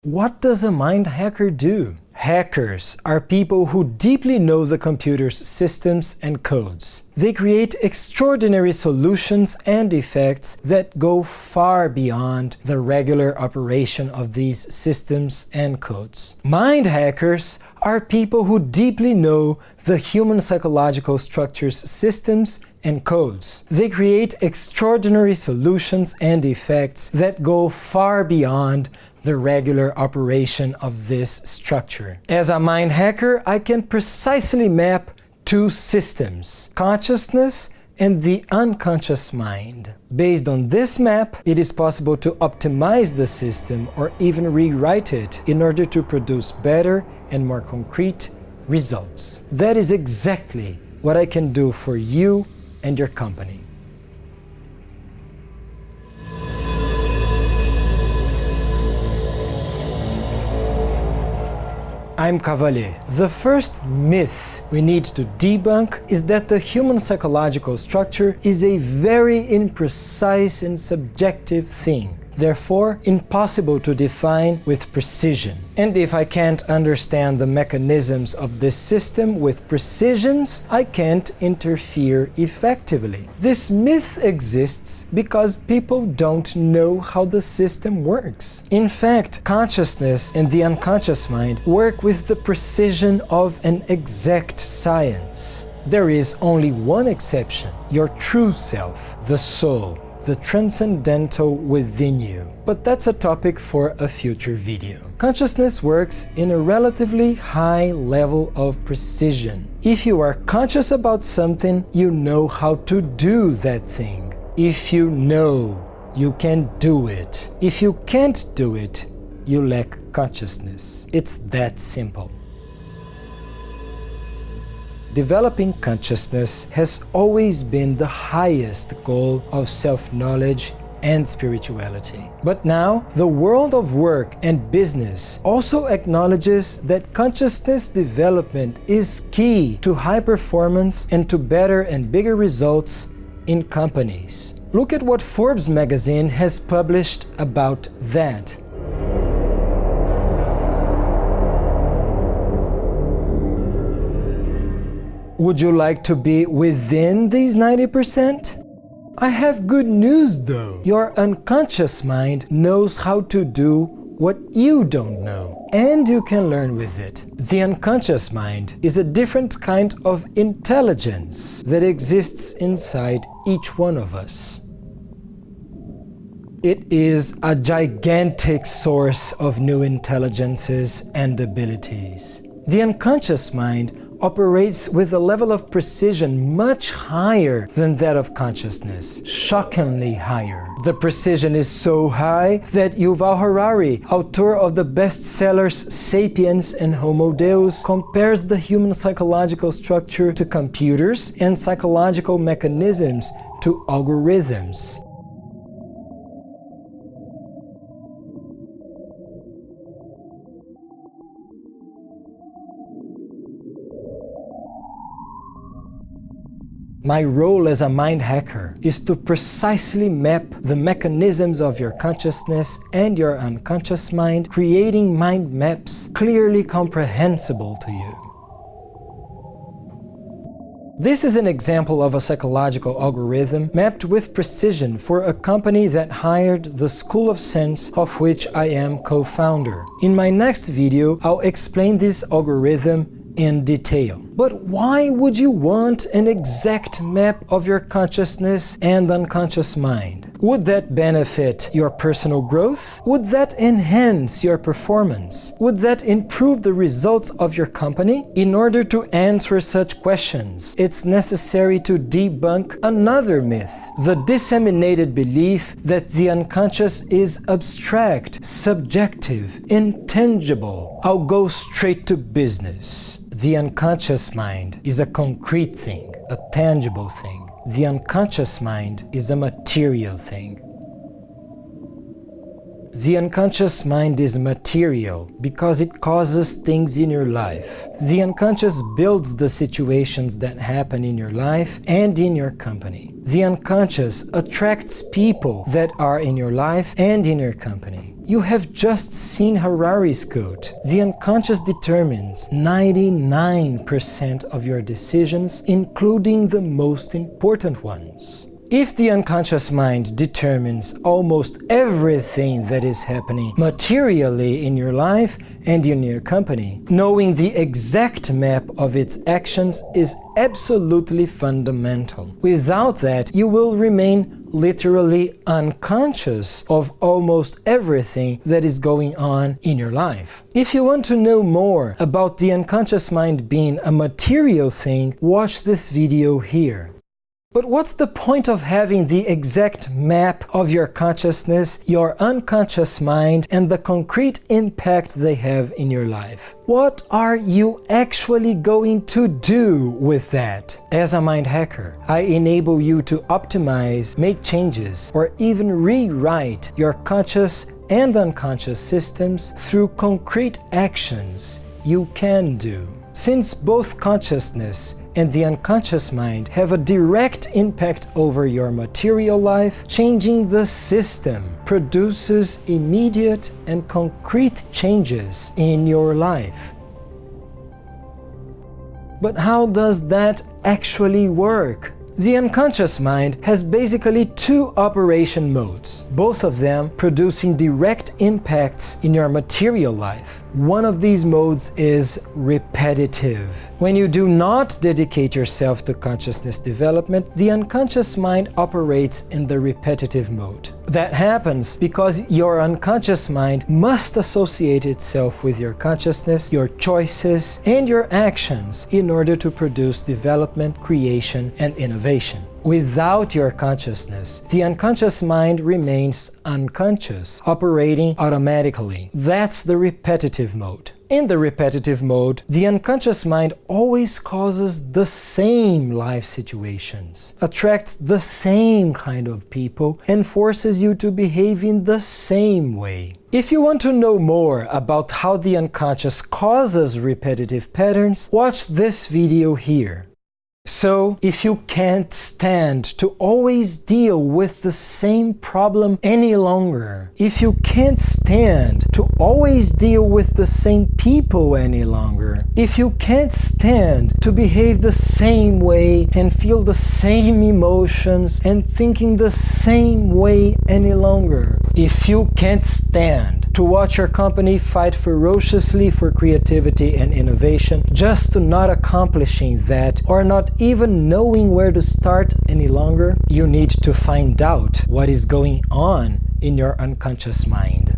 What does a mind hacker do? Hackers are people who deeply know the computer's systems and codes. They create extraordinary solutions and effects that go far beyond the regular operation of these systems and codes. Mind hackers are people who deeply know the human psychological structures, systems, and codes. They create extraordinary solutions and effects that go far beyond the regular operation of this structure. As a mind hacker, I can precisely map two systems: consciousness and the unconscious mind. Based on this map, it is possible to optimize the system or even rewrite it in order to produce better and more concrete results. That is exactly what I can do for you and your company. I'm Cavalher. The first myth we need to debunk is that the human psychological structure is a very imprecise and subjective thing, therefore impossible to define with precision. And if I can't understand the mechanisms of this system with precisions, I can't interfere effectively. This myth exists because people don't know how the system works. In fact, consciousness and the unconscious mind work with the precision of an exact science. There is only one exception: your true self, the soul, the transcendental within you. But that's a topic for a future video. Consciousness works in a relatively high level of precision. If you are conscious about something, you know how to do that thing. If you know, you can do it. If you can't do it, you lack consciousness. It's that simple. Developing consciousness has always been the highest goal of self-knowledge and spirituality. But now, the world of work and business also acknowledges that consciousness development is key to high performance and to better and bigger results in companies. Look at what Forbes magazine has published about that. Would you like to be within these 90%? I have good news though. Your unconscious mind knows how to do what you don't know, and you can learn with it. The unconscious mind is a different kind of intelligence that exists inside each one of us. It is a gigantic source of new intelligences and abilities. The unconscious mind operates with a level of precision much higher than that of consciousness, shockingly higher. The precision is so high that Yuval Harari, author of the bestsellers Sapiens and Homo Deus, compares the human psychological structure to computers and psychological mechanisms to algorithms. My role as a mind hacker is to precisely map the mechanisms of your consciousness and your unconscious mind, creating mind maps clearly comprehensible to you. This is an example of a psychological algorithm mapped with precision for a company that hired the School of Sense, of which I am co-founder. In my next video, I'll explain this algorithm in detail. But why would you want an exact map of your consciousness and unconscious mind? Would that benefit your personal growth? Would that enhance your performance? Would that improve the results of your company? In order to answer such questions, it's necessary to debunk another myth: the disseminated belief that the unconscious is abstract, subjective, intangible. I'll go straight to business. The unconscious mind is a concrete thing, a tangible thing. The unconscious mind is a material thing. The unconscious mind is material because it causes things in your life. The unconscious builds the situations that happen in your life and in your company. The unconscious attracts people that are in your life and in your company. You have just seen Harari's quote. The unconscious determines 99% of your decisions, including the most important ones. If the unconscious mind determines almost everything that is happening materially in your life and in your company, knowing the exact map of its actions is absolutely fundamental. Without that, you will remain literally unconscious of almost everything that is going on in your life. If you want to know more about the unconscious mind being a material thing, watch this video here. But what's the point of having the exact map of your consciousness, your unconscious mind, and the concrete impact they have in your life? What are you actually going to do with that? As a mind hacker, I enable you to optimize, make changes, or even rewrite your conscious and unconscious systems through concrete actions you can do. Since both consciousness and the unconscious mind have a direct impact over your material life, changing the system produces immediate and concrete changes in your life. But how does that actually work? The unconscious mind has basically two operation modes, both of them producing direct impacts in your material life. One of these modes is repetitive. When you do not dedicate yourself to consciousness development, the unconscious mind operates in the repetitive mode. That happens because your unconscious mind must associate itself with your consciousness, your choices, and your actions in order to produce development, creation, and innovation. Without your consciousness, the unconscious mind remains unconscious, operating automatically. That's the repetitive mode. In the repetitive mode, the unconscious mind always causes the same life situations, attracts the same kind of people, and forces you to behave in the same way. If you want to know more about how the unconscious causes repetitive patterns, watch this video here. So, if you can't stand to always deal with the same problem any longer, if you can't stand to always deal with the same people any longer, if you can't stand to behave the same way and feel the same emotions and thinking the same way any longer, if you can't stand to watch your company fight ferociously for creativity and innovation just to not accomplishing that or not even knowing where to start any longer, you need to find out what is going on in your unconscious mind.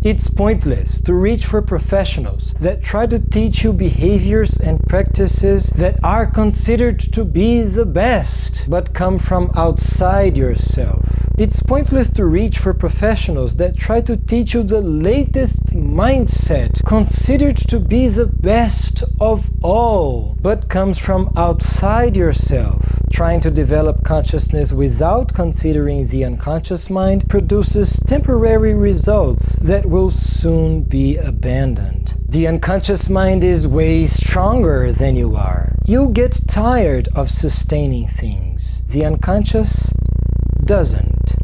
It's pointless to reach for professionals that try to teach you behaviors and practices that are considered to be the best, but come from outside yourself. It's pointless to reach for professionals that try to teach you the latest mindset, considered to be the best of all, but comes from outside yourself. Trying to develop consciousness without considering the unconscious mind produces temporary results that will soon be abandoned. The unconscious mind is way stronger than you are. You get tired of sustaining things. The unconscious doesn't.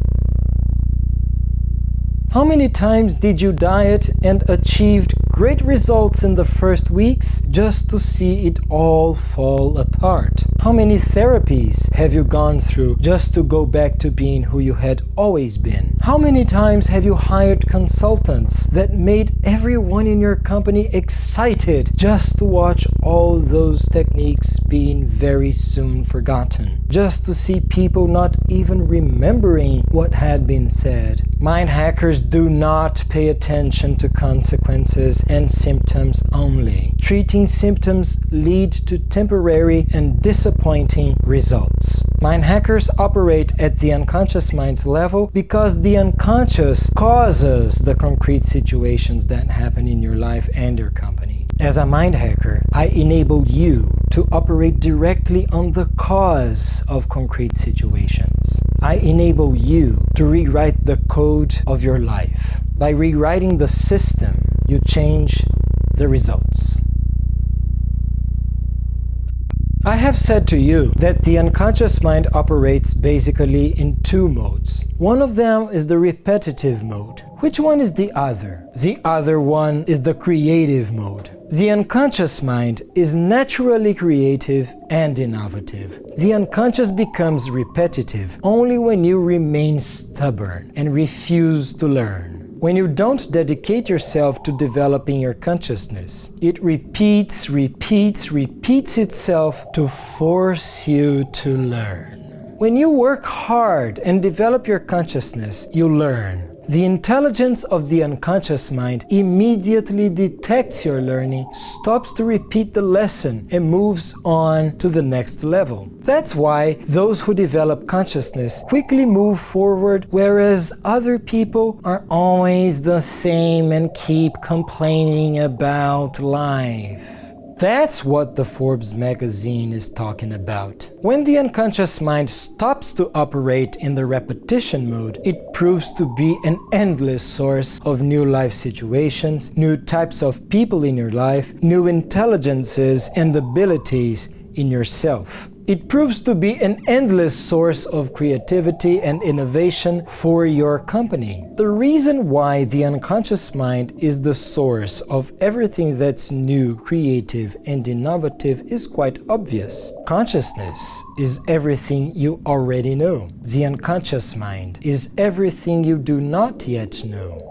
How many times did you diet and achieved great results in the first weeks just to see it all fall apart? How many therapies have you gone through just to go back to being who you had always been? How many times have you hired consultants that made everyone in your company excited just to watch all those techniques being very soon forgotten? Just to see people not even remembering what had been said? Mind hackers do not pay attention to consequences and symptoms only. Treating symptoms lead to temporary and disappointing results. Mind hackers operate at the unconscious mind's level because the unconscious causes the concrete situations that happen in your life and your company. As a mind hacker, I enable you to operate directly on the cause of concrete situations. I enable you to rewrite the code of your life. By rewriting the system, you change the results. I have said to you that the unconscious mind operates basically in two modes. One of them is the repetitive mode. Which one is the other? The other one is the creative mode. The unconscious mind is naturally creative and innovative. The unconscious becomes repetitive only when you remain stubborn and refuse to learn. When you don't dedicate yourself to developing your consciousness, it repeats itself to force you to learn. When you work hard and develop your consciousness, you learn. The intelligence of the unconscious mind immediately detects your learning, stops to repeat the lesson, and moves on to the next level. That's why those who develop consciousness quickly move forward, whereas other people are always the same and keep complaining about life. That's what the Forbes magazine is talking about. When the unconscious mind stops to operate in the repetition mode, it proves to be an endless source of new life situations, new types of people in your life, new intelligences and abilities in yourself. It proves to be an endless source of creativity and innovation for your company. The reason why the unconscious mind is the source of everything that's new, creative, and innovative is quite obvious. Consciousness is everything you already know. The unconscious mind is everything you do not yet know.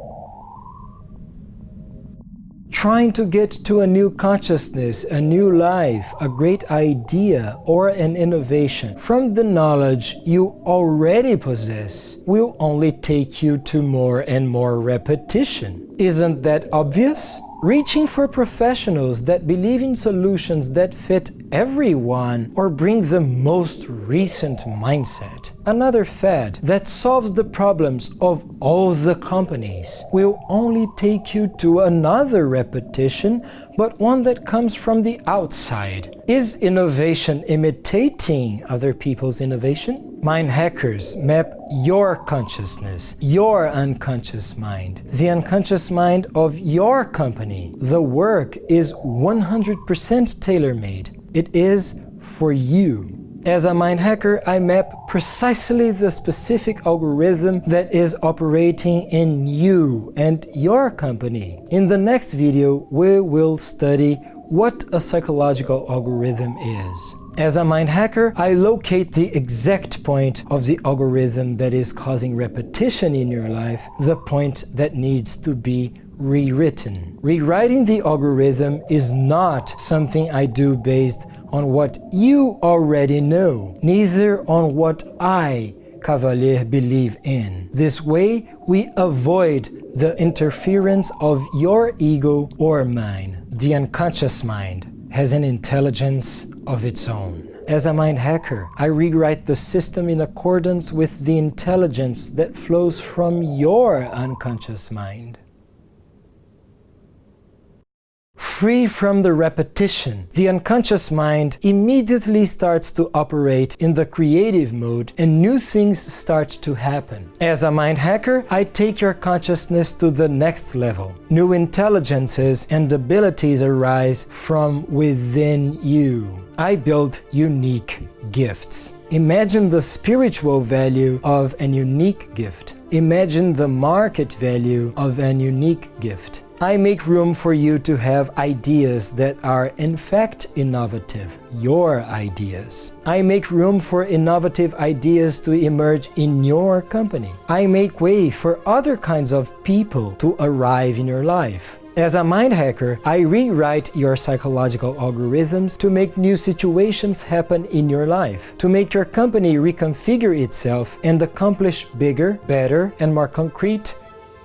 Trying to get to a new consciousness, a new life, a great idea, or an innovation from the knowledge you already possess will only take you to more and more repetition. Isn't that obvious? Reaching for professionals that believe in solutions that fit everyone or bring the most recent mindset, another fad that solves the problems of all the companies, will only take you to another repetition, but one that comes from the outside. Is innovation imitating other people's innovation? Mind hackers map your consciousness, your unconscious mind, the unconscious mind of your company. The work is 100% tailor-made. It is for you. As a mind hacker, I map precisely the specific algorithm that is operating in you and your company. In the next video, we will study what a psychological algorithm is. As a mind hacker, I locate the exact point of the algorithm that is causing repetition in your life, the point that needs to be rewritten. Rewriting the algorithm is not something I do based on what you already know, neither on what I, Cavalher, believe in. This way, we avoid the interference of your ego or mine. The unconscious mind has an intelligence of its own. As a mind hacker, I rewrite the system in accordance with the intelligence that flows from your unconscious mind. Free from the repetition, the unconscious mind immediately starts to operate in the creative mode and new things start to happen. As a mind hacker, I take your consciousness to the next level. New intelligences and abilities arise from within you. I build unique gifts. Imagine the spiritual value of an unique gift. Imagine the market value of an unique gift. I make room for you to have ideas that are in fact innovative, your ideas. I make room for innovative ideas to emerge in your company. I make way for other kinds of people to arrive in your life. As a mind hacker, I rewrite your psychological algorithms to make new situations happen in your life, to make your company reconfigure itself and accomplish bigger, better, and more concrete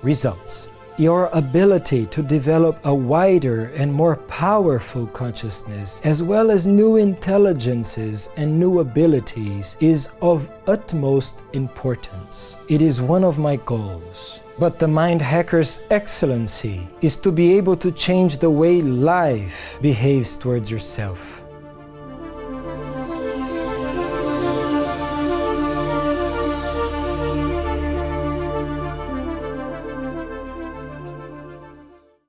results. Your ability to develop a wider and more powerful consciousness, as well as new intelligences and new abilities, is of utmost importance. It is one of my goals. But the mind hacker's excellency is to be able to change the way life behaves towards yourself.